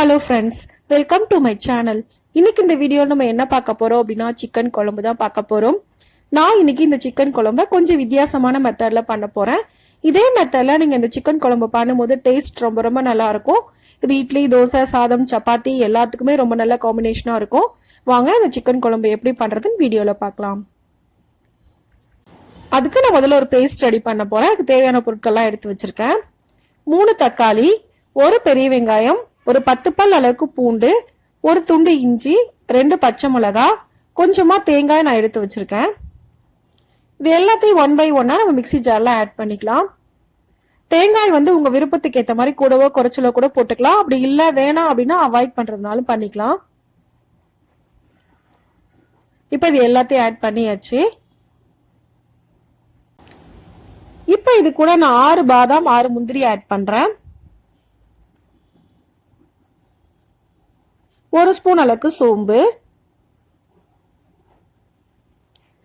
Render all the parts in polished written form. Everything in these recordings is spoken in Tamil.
Hello friends, welcome to my channel. இன்னைக்கு இந்த வீடியோ நம்ம என்ன பார்க்க போறோம் அப்படினா சிக்கன் குழம்பு தான் பார்க்க போறோம். நான் இன்னைக்கு இந்த சிக்கன் குழம்பை கொஞ்சம் வித்தியாசமான மெத்தட்ல பண்ண போறேன். இதே மெத்தட்ல நீங்க இந்த சிக்கன் குழம்பு பண்ணும்போது டேஸ்ட் ரொம்ப நல்லா இருக்கும். இது இட்லி, தோசை, சாதம், சப்பாத்தி எல்லாத்துக்குமே ரொம்ப நல்ல காம்பினேஷனா இருக்கும். வாங்க இந்த சிக்கன் குழம்பு எப்படி பண்றதுன்னு வீடியோல பார்க்கலாம். அதுக்கு நான் முதல்ல ஒரு பேஸ்ட் ரெடி பண்ண போறேன். அதுக்கு தேவையான பொருட்கள்லாம் எடுத்து வச்சிருக்கேன். 3 தக்காளி, ஒரு பெரிய வெங்காயம், ஒரு 10 பல் அளவுக்கு பூண்டு, ஒரு துண்டு இஞ்சி, 2 பச்சை மிளகாய், கொஞ்சமா தேங்காய் நான் எடுத்து வச்சிருக்கேன். இது எல்லாத்தையும் 1 by 1 நம்ம மிக்ஸி ஜார்ல ஆட் பண்ணிக்கலாம். தேங்காய் உங்க விருப்பத்துக்கு ஏற்ற மாதிரி கூடவோ குறைச்சலோ கூட போட்டுக்கலாம். அப்படி இல்ல வேணாம் அப்படின்னா அவாய்ட் பண்றதுனாலும் பண்ணிக்கலாம். இப்ப இது எல்லாத்தையும் ஆட் பண்ணியாச்சு. இப்ப இது கூட நான் 6 பாதாம் 6 முந்திரி ஆட் பண்றேன். 1 ஸ்பூன் அளவுக்கு சோம்பு,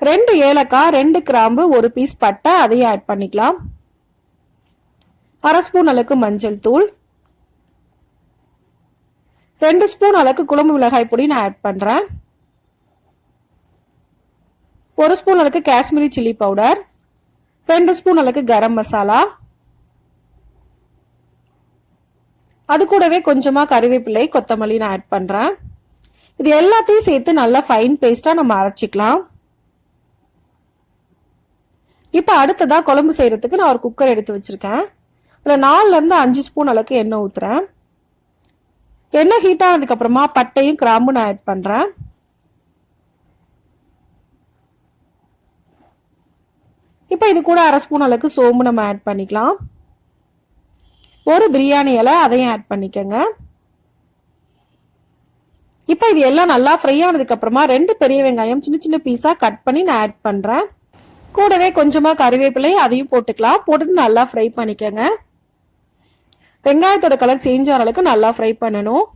2 ஏலக்காய், 2 கிராம்பு, 1 பீஸ் பட்டை அதையும் ஆட் பண்ணிக்கலாம். 1/2 ஸ்பூன் அளவுக்கு மஞ்சள் தூள், 2 ஸ்பூன் அளவுக்கு குழம்பு மிளகாய் பொடி நான் ஆட் பண்றேன். 1 ஸ்பூன் அளவுக்கு காஷ்மீரி சில்லி பவுடர், 2 ஸ்பூன் அளவுக்கு கரம் மசாலா, அது கூடவே கொஞ்சமா கறிவேப்பிலை, கொத்தமல்லி நான் ஆட் பண்றேன். இது எல்லாத்தையும் சேர்த்து நல்லா ஃபைன் பேஸ்டா நம்ம அரைச்சிக்கலாம். இப்ப அடுத்ததா குழம்பு செய்யறதுக்கு நான் ஒரு குக்கர் எடுத்து வச்சிருக்கேன். இதுல 4ல இருந்து 5 ஸ்பூன் அளவுக்கு எண்ணெய் ஊத்துறேன். எண்ணெய் ஹீட் ஆனதுக்கு அப்புறமா பட்டையும் கிராம்பு நான் ஆட் பண்றேன். இப்ப இது கூட 1/2 ஸ்பூன் அளவுக்கு சோம்பு நம்ம ஆட் பண்ணிக்கலாம். ஒரு பிரியாணி இலை அதையும் ஆட் பண்ணிக்கோங்க. இப்ப இது எல்லாம் நல்லா ஃப்ரை ஆனதுக்கு அப்புறமா 2 பெரிய வெங்காயம் சின்ன சின்ன பீஸா கட் பண்ணி நான் ஆட் பண்றேன். கூடவே கொஞ்சமா கறிவேப்பிலை அதையும் போட்டுக்கலாம். போட்டுட்டு நல்லா ஃப்ரை பண்ணிக்கோங்க. வெங்காயத்தோட கலர் சேஞ்ச் ஆகிற அளவுக்கு நல்லா ஃப்ரை பண்ணணும்.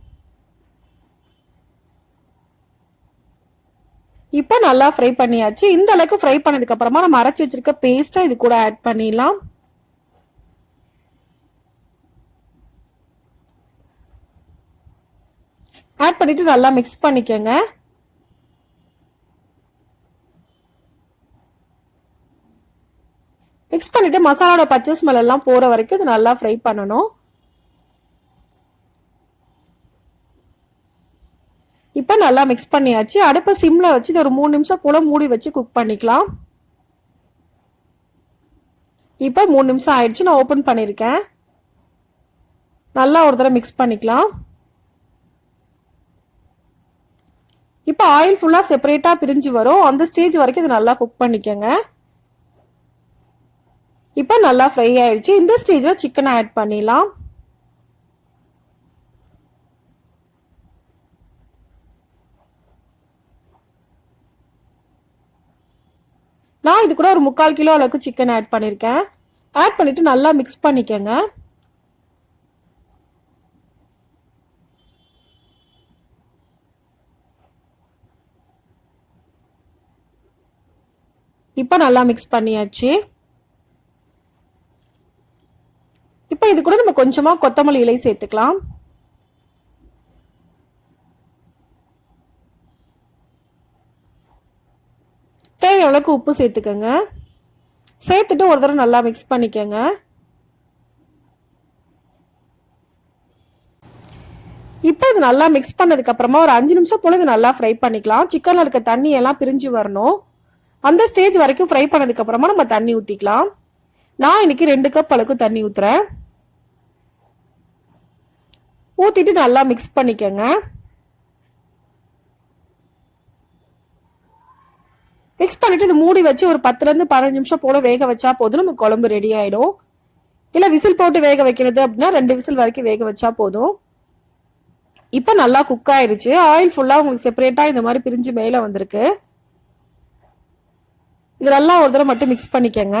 இப்ப நல்லா ஃப்ரை பண்ணியாச்சு. இந்த அளவுக்கு ஃப்ரை பண்ணதுக்கு அப்புறமா நம்ம அரைச்சு வச்சிருக்க பேஸ்டா இது கூட ஆட் பண்ணிடலாம். ஆட் பண்ணிட்டு நல்லா மிக்ஸ் பண்ணிக்கோங்க. மிக்ஸ் பண்ணிட்டு மசாலாவோட பச்சை ஸ்மெல் எல்லாம் போற வரைக்கும் இது நல்லா ஃப்ரை பண்ணணும். இப்ப நல்லா மிக்ஸ் பண்ணியாச்சு. அடுப்பை சிம்ல வச்சு ஒரு 3 நிமிஷம் போல மூடி வச்சு குக் பண்ணிக்கலாம். இப்ப 3 நிமிஷம் ஆயிடுச்சு. நான் ஓபன் பண்ணிருக்கேன். நல்லா ஒரு தடவை மிக்ஸ் பண்ணிக்கலாம். இப்ப ஆயில் ஃபுல்லா செப்பரேட்டா பிரிஞ்சு வரும். அந்த ஸ்டேஜ் வரைக்கும் இது நல்லா குக் பண்ணிக்கோங்க. இப்ப நல்லா ஃப்ரை ஆயிடுச்சு. இந்த ஸ்டேஜ்ல சிக்கன் ஆட் பண்ணிடலாம். நான் இது கூட ஒரு 3/4 கிலோ அளவுக்கு சிக்கன் ஆட் பண்ணிருக்கேன். ஆட் பண்ணிட்டு நல்லா மிக்ஸ் பண்ணிக்கோங்க. இப்ப நல்லா மிக்ஸ் பண்ணியாச்சு. இப்ப இது கூட நம்ம கொஞ்சமா கொத்தமல்லி இலை சேர்த்துக்கலாம். தேவையான அளவுக்கு உப்பு சேர்த்துக்கோங்க. சேர்த்துட்டு ஒரு தடவை நல்லா மிக்ஸ் பண்ணிக்கோங்க. இப்ப இது நல்லா மிக்ஸ் பண்ணதுக்கு அப்புறமா ஒரு 5 நிமிஷம் போல இது நல்லா ஃப்ரை பண்ணிக்கலாம். சிக்கன்ல இருக்க தண்ணி எல்லாம் பிரிஞ்சு வரணும். அந்த ஸ்டேஜ் வரைக்கும் ஃப்ரை பண்ணதுக்கு அப்புறமா நம்ம தண்ணி ஊத்திக்கலாம். நான் இன்னைக்கு 2 கப் அளவுக்கு தண்ணி ஊத்துறேன். ஊத்திட்டு நல்லா மிக்ஸ் பண்ணிக்கோங்க. மிக்ஸ் பண்ணிட்டு இது மூடி வச்சு ஒரு 10ல இருந்து 15 நிமிஷம் போல வேக வச்சா போதும். நம்ம குழம்பு ரெடி ஆயிடும். இல்ல விசில் போட்டு வேக வைக்கிறது அப்படின்னா 2 விசில் வரைக்கும் வேக வச்சா போதும். இப்ப நல்லா குக் ஆயிருச்சு. ஆயில் ஃபுல்லா உங்களுக்கு செப்பரேட்டா இந்த மாதிரி பிரிஞ்சு மேல வந்திருக்கு. இதெல்லாம் ஒரு தடவை மட்டும் மிக்ஸ் பண்ணிக்கோங்க.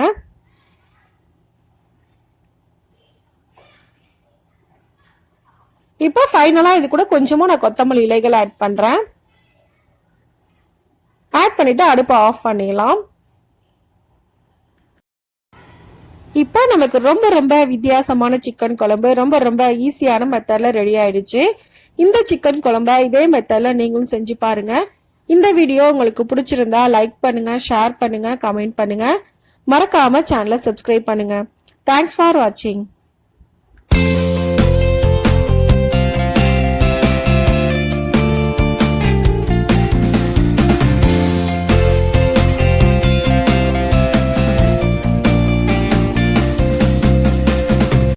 இப்போ ஃபைனலா இது கூட கொஞ்சமா நான் கொத்தமல்லி இலைகள் ஆட் பண்றேன். ஆட் பண்ணிட்டு அடுப்பை ஆஃப் பண்ணிடலாம். இப்போ நமக்கு ரொம்ப ரொம்ப வித்தியாசமான சிக்கன் குழம்பு ரொம்ப ரொம்ப ஈஸியான மெத்தட்ல ரெடி ஆயிடுச்சு. இந்த சிக்கன் குழம்பை இதே மெத்தட்ல நீங்களும் செஞ்சு பாருங்க. இந்த வீடியோ உங்களுக்கு பிடிச்சிருந்தா லைக் பண்ணுங்க, ஷேர் பண்ணுங்க, கமெண்ட் பண்ணுங்க. மறக்காம சேனலை சப்ஸ்கிரைப் பண்ணுங்க. தேங்க்ஸ் ஃபார் வாட்சிங்.